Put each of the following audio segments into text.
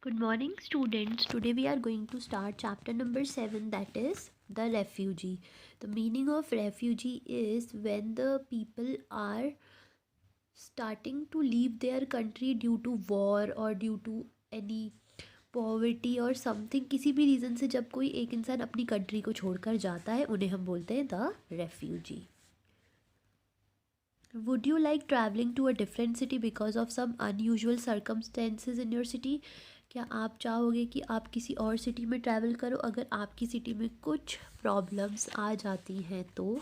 Good morning, students. Today we are going to start chapter number 7, that is the refugee. The meaning of refugee is when the people are starting to leave their country due to war or due to any poverty और something किसी भी reason से जब कोई एक इंसान अपनी country को छोड़कर जाता है उन्हें हम बोलते हैं the refugee. Would you like traveling to a different city because of some unusual circumstances in your city? क्या आप चाहोगे कि आप किसी और सिटी में ट्रैवल करो अगर आपकी सिटी में कुछ प्रॉब्लम्स आ जाती हैं तो?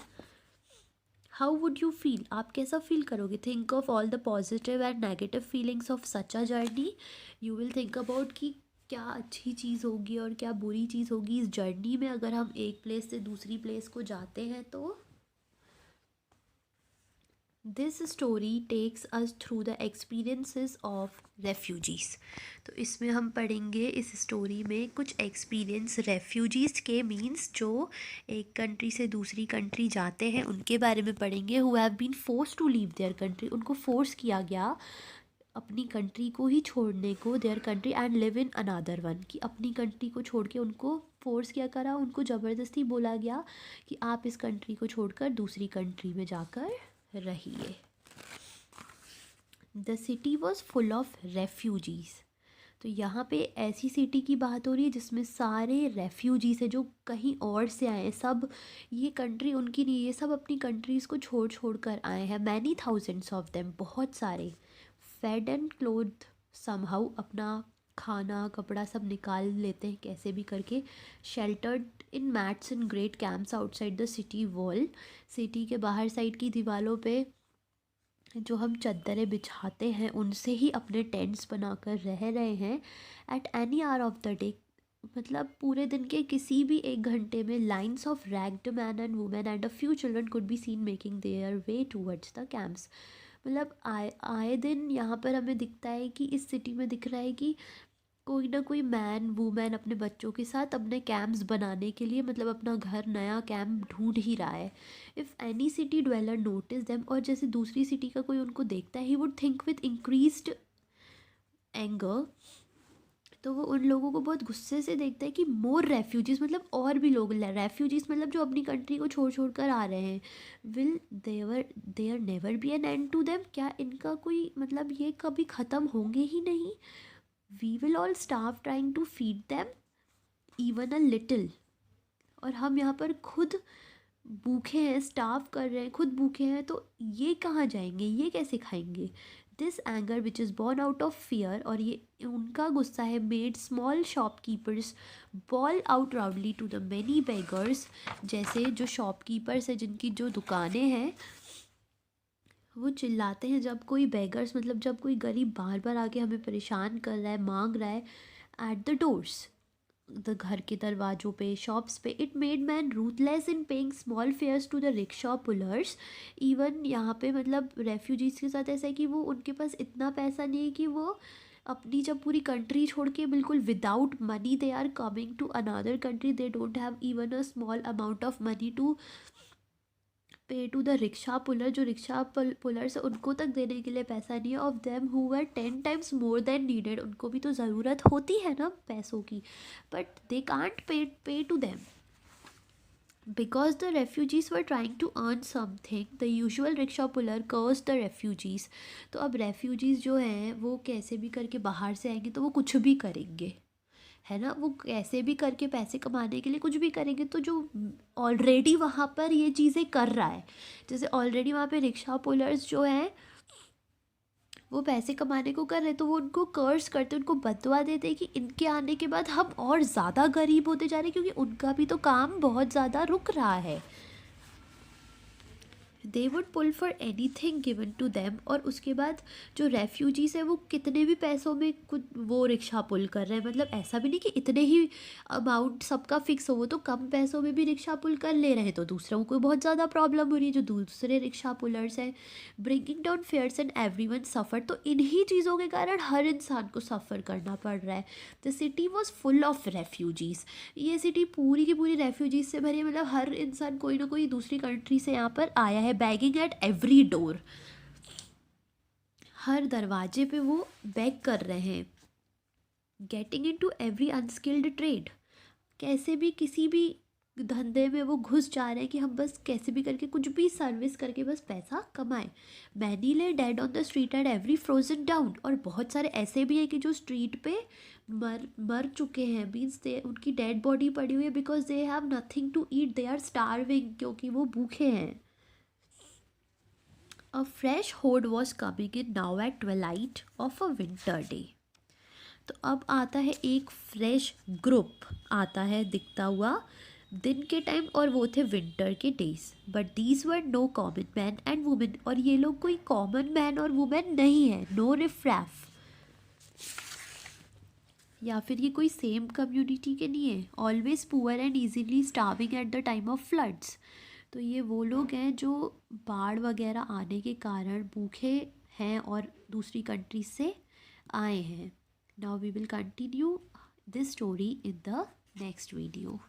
How would you feel? आप कैसा फील करोगे? Think of all the positive and negative feelings of such a journey. You will think about कि क्या अच्छी चीज़ होगी और क्या बुरी चीज़ होगी इस जर्नी में अगर हम एक प्लेस से दूसरी प्लेस को जाते हैं तो. This story takes us through the experiences of refugees. तो इसमें हम पढ़ेंगे इस स्टोरी में कुछ एक्सपीरियंस रेफ्यूजीज़ के, मीन्स जो एक कंट्री से दूसरी कंट्री जाते हैं उनके बारे में पढ़ेंगे. Who have been force to leave their country, उनको फोर्स किया गया अपनी कंट्री को ही छोड़ने को, their country and live in another one, कि अपनी कंट्री को छोड़ के उनको फोर्स किया करा, उनको ज़बरदस्ती बोला गया कि आप इस कंट्री को छोड़कर दूसरी कंट्री में जाकर रहिए. The city was full of refugees. तो यहाँ पे ऐसी सिटी की बात हो रही है जिसमें सारे रेफ्यूजीज़ हैं जो कहीं और से आए हैं. सब ये कंट्री उनकी नहीं, ये सब अपनी कंट्रीज़ को छोड़ छोड़ कर आए हैं. मैनी थाउजेंड्स ऑफ देम, बहुत सारे. फेड एंड क्लोथ समहाउ, अपना खाना कपड़ा सब निकाल लेते हैं कैसे भी करके. Sheltered in mats in great camps outside the city wall, city के बाहर साइड की दीवारों पे जो हम चद्दरें बिछाते हैं उनसे ही अपने टेंट्स बनाकर रह रहे हैं. At any hour of the day, मतलब पूरे दिन के किसी भी एक घंटे में lines of ragged man and women and a few children could be seen making their way towards the camps. मतलब आए आए दिन यहाँ पर हमें दिखता है कि इस सिटी में दिख रहा है कि कोई ना कोई मैन वूमेन अपने बच्चों के साथ अपने कैंप्स बनाने के लिए, मतलब अपना घर नया कैंप ढूंढ ही रहा है. If any city dweller notice them, और जैसे दूसरी सिटी का कोई उनको देखता है, he would think with increased anger, तो वो उन लोगों को बहुत गुस्से से देखता है कि मोर रेफ्यूजीज़, मतलब और भी लोग, रेफ्यूजीज़ मतलब जो अपनी कंट्री को छोड़ छोड़ कर आ रहे हैं. Will there never be an end to them, क्या इनका कोई मतलब ये कभी ख़त्म होंगे ही नहीं. We will all starve trying to feed them even a little, और हम यहाँ पर खुद भूखे हैं, स्टार्व कर रहे हैं, खुद भूखे हैं, तो ये कहाँ जाएंगे, ये कैसे खाएंगे. This anger which is born out of fear, और ये उनका गुस्सा है, made small shopkeepers bawl out rowdily to the many beggars, जैसे जो शॉपकीपर्स हैं जिनकी जो दुकानें हैं वो चिल्लाते हैं जब कोई बेगर्स, मतलब जब कोई गरीब बार बार आके हमें परेशान कर रहा है, मांग रहा है. एट द डोर्स, द घर के दरवाज़ों पे, शॉप्स पे. It made man ruthless in paying small fares to the rickshaw pullers. Even यहाँ पे मतलब रेफ्यूजीज़ के साथ ऐसा है कि वो उनके पास इतना पैसा नहीं है कि वो अपनी जब पूरी कंट्री छोड़ के बिल्कुल without money they are coming to another country, they don't have even a small amount of money to pay to the rickshaw puller, जो रिक्शा पुलर्स उनको तक देने के लिए पैसा नहीं है. Of them who were 10 times more than needed, उनको भी तो ज़रूरत होती है ना पैसों की, but they can't pay to them because the refugees were trying to earn something. The usual rickshaw puller curse the refugees. तो अब रेफ्यूजीज़ जो हैं वो कैसे भी करके बाहर से आएंगे तो वो कुछ भी करेंगे, है ना. वो कैसे भी करके पैसे कमाने के लिए कुछ भी करेंगे. तो जो ऑलरेडी वहाँ पर ये चीज़ें कर रहा है, जैसे ऑलरेडी वहाँ पे रिक्शा पुलर्स जो हैं वो पैसे कमाने को कर रहे, तो वो उनको कर्स करते, उनको बददुआ देते कि इनके आने के बाद हम और ज़्यादा गरीब होते जा रहे हैं क्योंकि उनका भी तो काम बहुत ज़्यादा रुक रहा है. They would pull for anything given to them. और उसके बाद जो रेफ्यूजीज़ है वो कितने भी पैसों में कुछ वो रिक्शा पुल कर रहे हैं, मतलब ऐसा भी नहीं कि इतने ही अमाउंट सबका फिक्स हो, वो तो कम पैसों में भी रिक्शा पुल कर ले रहे हैं, तो दूसरों को बहुत ज़्यादा प्रॉब्लम हो रही है जो दूसरे रिक्शा पुलर्स हैं. Bringing down fares and everyone suffer, तो इन्हीं चीज़ों के कारण हर इंसान को सफ़र करना पड़ रहा है. The city was full of refugees. ये सिटी पूरी की पूरी रेफ्यूजीज़ से भरी है, मतलब हर इंसान कोई ना कोई दूसरी कंट्री से यहाँ पर आया है. बैगिंग एट एवरी डोर, हर दरवाजे पे वो बैग कर रहे हैं. Getting into every unskilled trade, कैसे भी किसी भी धंधे में वो घुस जा रहे हैं कि हम बस कैसे भी करके कुछ भी सर्विस करके बस पैसा कमाएं। मैनी ले dead on the street and every frozen down, और बहुत सारे ऐसे भी हैं कि जो स्ट्रीट पे मर मर चुके हैं, मीन्स दे उनकी डेड बॉडी पड़ी हुई है because they have nothing to eat, they are starving, क्योंकि वो भूखे हैं। A fresh horde was coming in now at twilight of a winter day. तो अब आता है एक फ्रेश ग्रुप आता है दिखता हुआ दिन के टाइम, और वो थे विंटर के days. But these were no common man and women, और ये लोग कोई कॉमन मैन और वुमेन नहीं है, नो रिफ्रैफ, या फिर ये कोई सेम कम्युनिटी के नहीं है। Always poor and easily starving at the time of floods, तो ये वो लोग हैं जो बाढ़ वगैरह आने के कारण भूखे हैं और दूसरी कंट्री से आए हैं। Now we will continue this story in the next video.